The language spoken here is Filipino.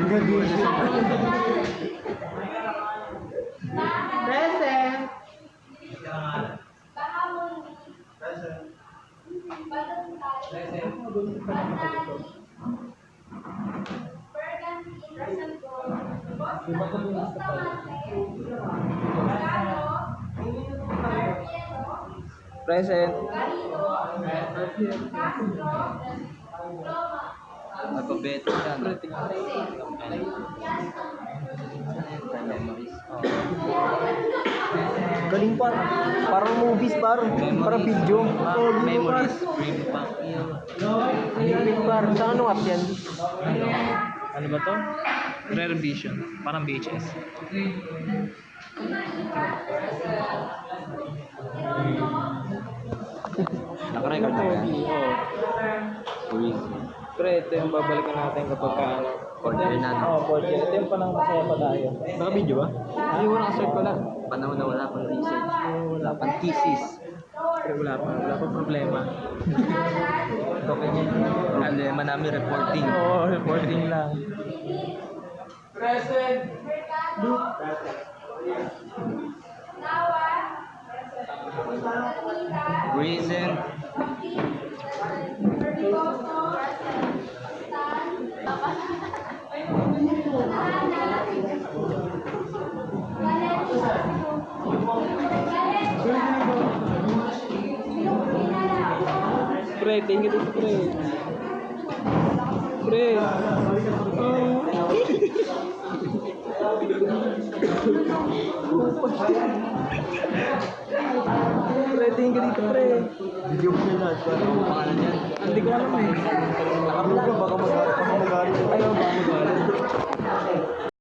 Present. Present. Nagpabeto siya, no? Galing pa. Parang movies parang video. Memories, Dream Bank. Galing par. Sa ano app yan? Ano ba to? Rare Vision. Parang VHS. Nakarecord na yan? Uy. Pre, ito yung babalikan natin kapag ano. Order na. Oo, order. Ito yung panang masaya pa tayo. Baka video ba? Ay, wala ka pala. Panahon na wala pang research. Wala pang thesis. Pre, wala pa problema. Okay niya. Problema namin reporting. Oo, reporting lang. Reason. Pre, tingin dito pre. Pre. Pre, tingin dito pre. Video mo na lahat. Ano pangalan yan? Hindi ko alam eh. Nakablog baka magalit. Ayaw ba magalit?